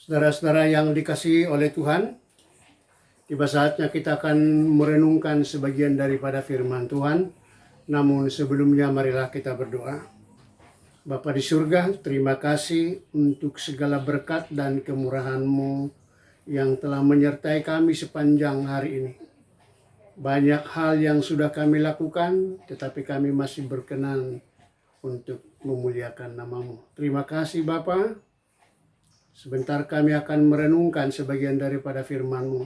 Saudara-saudara yang dikasihi oleh Tuhan, tiba saatnya kita akan merenungkan sebagian daripada firman Tuhan. Namun sebelumnya marilah kita berdoa. Bapa di surga, terima kasih untuk segala berkat dan kemurahan-Mu yang telah menyertai kami sepanjang hari ini. Banyak hal yang sudah kami lakukan, tetapi kami masih berkenan untuk memuliakan nama-Mu. Terima kasih Bapa. Sebentar kami akan merenungkan sebagian daripada firman-Mu.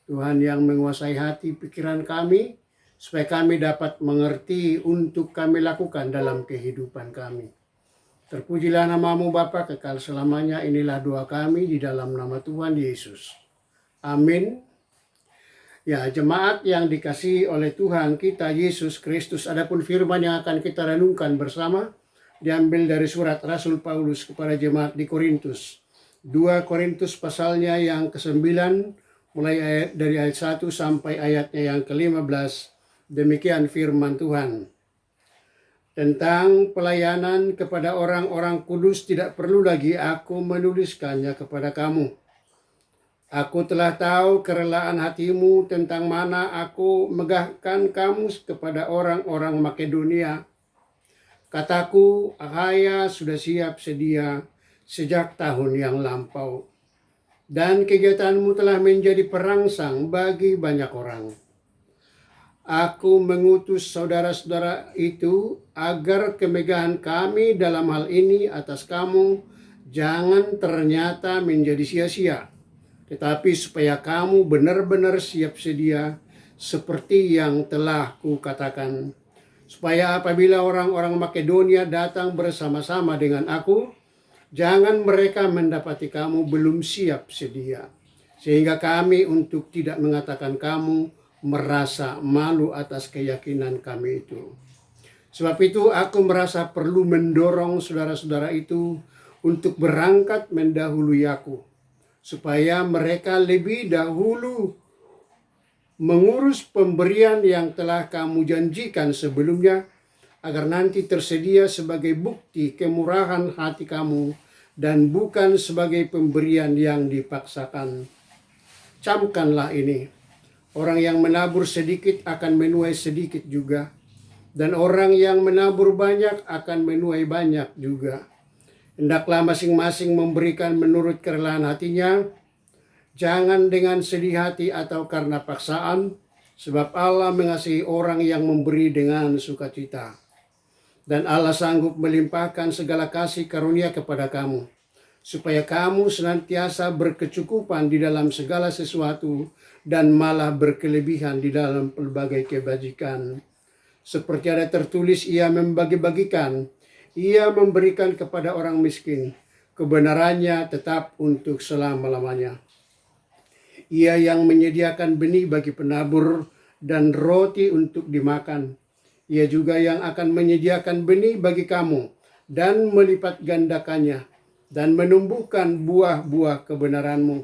Tuhan yang menguasai hati pikiran kami, supaya kami dapat mengerti untuk kami lakukan dalam kehidupan kami. Terpujilah nama-Mu Bapa kekal selamanya. Inilah doa kami di dalam nama Tuhan Yesus. Amin. Ya, jemaat yang dikasihi oleh Tuhan kita Yesus Kristus, adapun firman yang akan kita renungkan bersama diambil dari surat Rasul Paulus kepada jemaat di Korintus. 2 Korintus pasalnya yang ke-9 mulai dari ayat 1 sampai ayatnya yang ke-15. Demikian firman Tuhan. Tentang pelayanan kepada orang-orang kudus tidak perlu lagi aku menuliskannya kepada kamu. Aku telah tahu kerelaan hatimu tentang mana aku megahkan kamu kepada orang-orang Makedonia. Kataku, Akhaya sudah siap sedia sejak tahun yang lampau. Dan kegiatanmu telah menjadi perangsang bagi banyak orang. Aku mengutus saudara-saudara itu agar kemegahan kami dalam hal ini atas kamu jangan ternyata menjadi sia-sia. Tetapi supaya kamu benar-benar siap sedia seperti yang telah kukatakan. Supaya apabila orang-orang Makedonia datang bersama-sama dengan aku, jangan mereka mendapati kamu belum siap sedia. Sehingga kami untuk tidak mengatakan kamu merasa malu atas keyakinan kami itu. Sebab itu aku merasa perlu mendorong saudara-saudara itu untuk berangkat mendahului aku. Supaya mereka lebih dahulu mengurus pemberian yang telah kamu janjikan sebelumnya, agar nanti tersedia sebagai bukti kemurahan hati kamu dan bukan sebagai pemberian yang dipaksakan. Camkanlah ini, orang yang menabur sedikit akan menuai sedikit juga, dan orang yang menabur banyak akan menuai banyak juga. Hendaklah masing-masing memberikan menurut kerelaan hatinya, jangan dengan sedih hati atau karena paksaan, sebab Allah mengasihi orang yang memberi dengan sukacita. Dan Allah sanggup melimpahkan segala kasih karunia kepada kamu, supaya kamu senantiasa berkecukupan di dalam segala sesuatu dan malah berkelebihan di dalam pelbagai kebajikan. Seperti ada tertulis, ia membagi-bagikan, ia memberikan kepada orang miskin, kebenarannya tetap untuk selama-lamanya. Ia yang menyediakan benih bagi penabur dan roti untuk dimakan. Ia juga yang akan menyediakan benih bagi kamu dan melipat gandakannya dan menumbuhkan buah-buah kebenaranmu.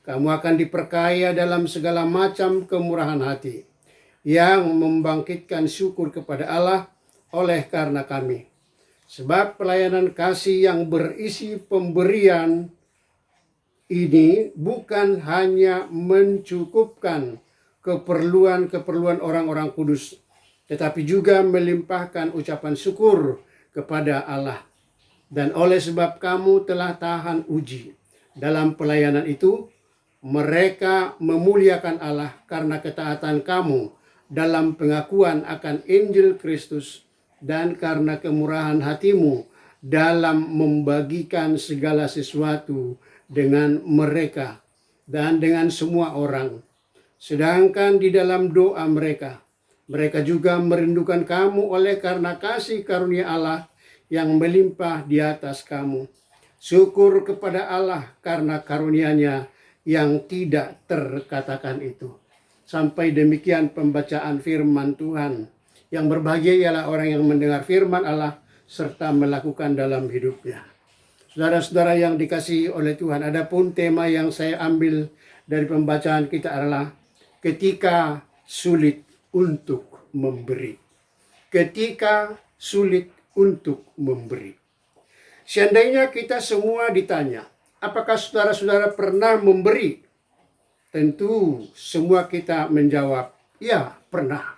Kamu akan diperkaya dalam segala macam kemurahan hati yang membangkitkan syukur kepada Allah oleh karena kami. Sebab pelayanan kasih yang berisi pemberian ini bukan hanya mencukupkan keperluan-keperluan orang-orang kudus, tetapi juga melimpahkan ucapan syukur kepada Allah. Dan oleh sebab kamu telah tahan uji dalam pelayanan itu, mereka memuliakan Allah karena ketaatan kamu dalam pengakuan akan Injil Kristus dan karena kemurahan hatimu dalam membagikan segala sesuatu dengan mereka dan dengan semua orang. Sedangkan di dalam doa mereka juga merindukan kamu oleh karena kasih karunia Allah yang melimpah di atas kamu. Syukur kepada Allah karena karunia-Nya yang tidak terkatakan itu. Sampai demikian pembacaan firman Tuhan. Yang berbahagia ialah orang yang mendengar firman Allah serta melakukan dalam hidupnya. Saudara-saudara yang dikasihi oleh Tuhan, adapun tema yang saya ambil dari pembacaan kita adalah ketika sulit untuk memberi. Ketika sulit untuk memberi. Seandainya kita semua ditanya, apakah saudara-saudara pernah memberi? Tentu semua kita menjawab, ya pernah.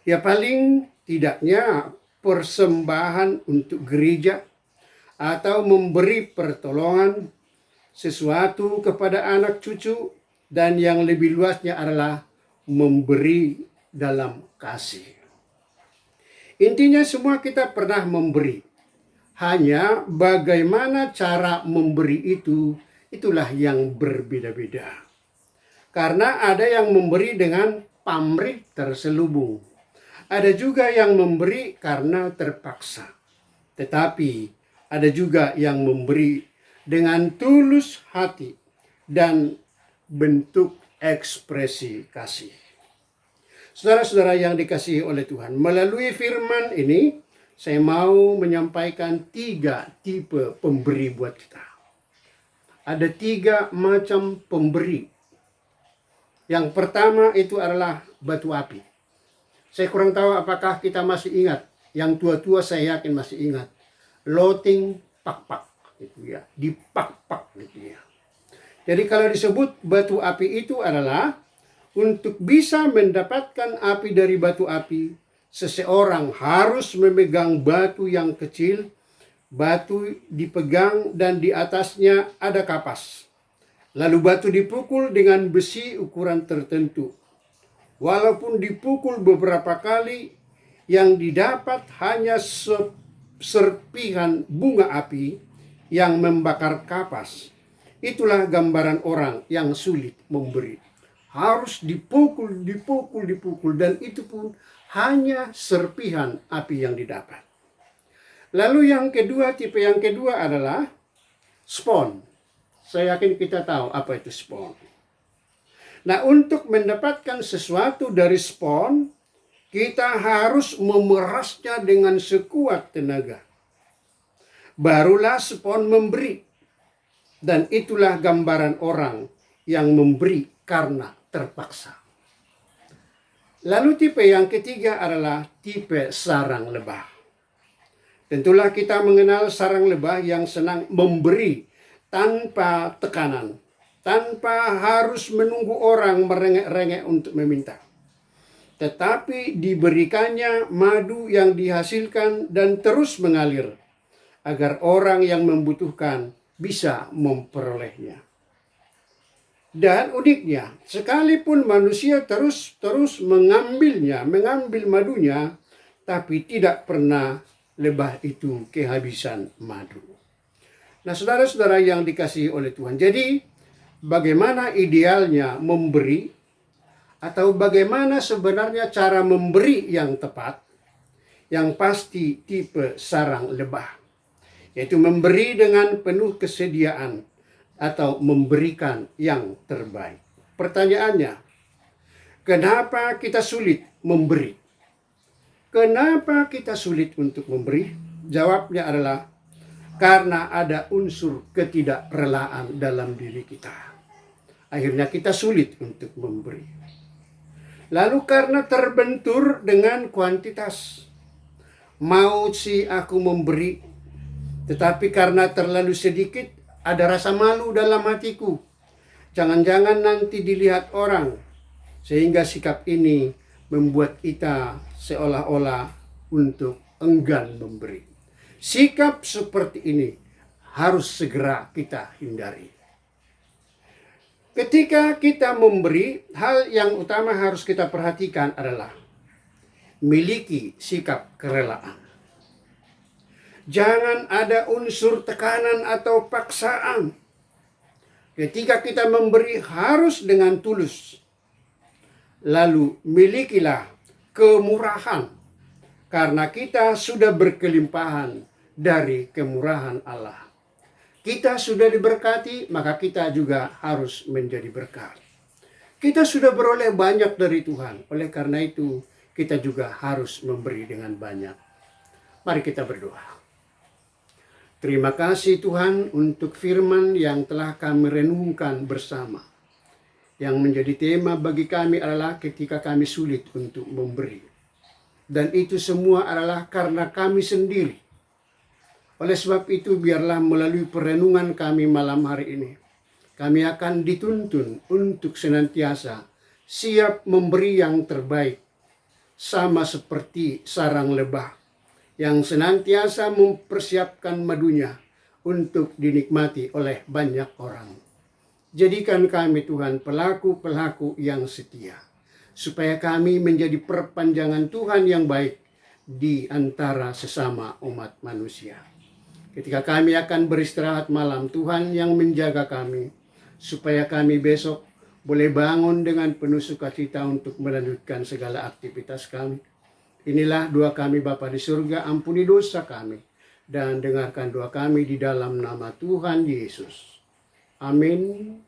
Ya paling tidaknya persembahan untuk gereja atau memberi pertolongan sesuatu kepada anak cucu, dan yang lebih luasnya adalah memberi dalam kasih. Intinya semua kita pernah memberi. Hanya bagaimana cara memberi itu, itulah yang berbeda-beda. Karena ada yang memberi dengan pamrih terselubung. Ada juga yang memberi karena terpaksa. Tetapi ada juga yang memberi dengan tulus hati dan bentuk ekspresi kasih. Saudara-saudara yang dikasihi oleh Tuhan, melalui firman ini saya mau menyampaikan 3 tipe pemberi buat kita. Ada 3 macam pemberi. Yang pertama itu adalah batu api. Saya kurang tahu apakah kita masih ingat. Yang tua-tua saya yakin masih ingat. Loting pak-pak. Gitu ya. Dipak-pak gitu ya. Jadi kalau disebut batu api itu adalah untuk bisa mendapatkan api dari batu api, seseorang harus memegang batu yang kecil. Batu dipegang dan di atasnya ada kapas. Lalu batu dipukul dengan besi ukuran tertentu. Walaupun dipukul beberapa kali, yang didapat hanya serpihan bunga api yang membakar kapas. Itulah gambaran orang yang sulit memberi. Harus dipukul, dan itu pun hanya serpihan api yang didapat. Lalu yang kedua, tipe yang kedua adalah spon. Saya yakin kita tahu apa itu spon. Nah, untuk mendapatkan sesuatu dari spon, kita harus memerasnya dengan sekuat tenaga. Barulah spon memberi. Dan itulah gambaran orang yang memberi karena terpaksa. Lalu tipe yang ketiga adalah tipe sarang lebah. Tentulah kita mengenal sarang lebah yang senang memberi tanpa tekanan, tanpa harus menunggu orang merengek-rengek untuk meminta. Tetapi diberikannya madu yang dihasilkan dan terus mengalir, agar orang yang membutuhkan bisa memperolehnya. Dan uniknya, sekalipun manusia terus mengambil madunya, tapi tidak pernah lebah itu kehabisan madu. Nah, saudara-saudara yang dikasihi oleh Tuhan, jadi bagaimana idealnya memberi, atau bagaimana sebenarnya cara memberi yang tepat? Yang pasti tipe sarang lebah, yaitu memberi dengan penuh kesediaan atau memberikan yang terbaik. Pertanyaannya, kenapa kita sulit memberi? Kenapa kita sulit untuk memberi? Jawabnya adalah karena ada unsur ketidakrelaan dalam diri kita. Akhirnya kita sulit untuk memberi. Lalu karena terbentur dengan kuantitas. Mau sih aku memberi, tetapi karena terlalu sedikit, ada rasa malu dalam hatiku. Jangan-jangan nanti dilihat orang. Sehingga sikap ini membuat kita seolah-olah untuk enggan memberi. Sikap seperti ini harus segera kita hindari. Ketika kita memberi, hal yang utama harus kita perhatikan adalah miliki sikap kerelaan. Jangan ada unsur tekanan atau paksaan. Ketika kita memberi harus dengan tulus. Lalu milikilah kemurahan, karena kita sudah berkelimpahan dari kemurahan Allah. Kita sudah diberkati, maka kita juga harus menjadi berkat. Kita sudah beroleh banyak dari Tuhan. Oleh karena itu, kita juga harus memberi dengan banyak. Mari kita berdoa. Terima kasih Tuhan untuk firman yang telah kami renungkan bersama. Yang menjadi tema bagi kami adalah ketika kami sulit untuk memberi. Dan itu semua adalah karena kami sendiri. Oleh sebab itu, biarlah melalui perenungan kami malam hari ini, kami akan dituntun untuk senantiasa siap memberi yang terbaik, sama seperti sarang lebah yang senantiasa mempersiapkan madunya untuk dinikmati oleh banyak orang. Jadikan kami Tuhan pelaku-pelaku yang setia, supaya kami menjadi perpanjangan Tuhan yang baik di antara sesama umat manusia. Ketika kami akan beristirahat malam, Tuhan yang menjaga kami, supaya kami besok boleh bangun dengan penuh sukacita untuk melanjutkan segala aktivitas kami. Inilah doa kami Bapa di surga, ampuni dosa kami, dan dengarkan doa kami di dalam nama Tuhan Yesus. Amin.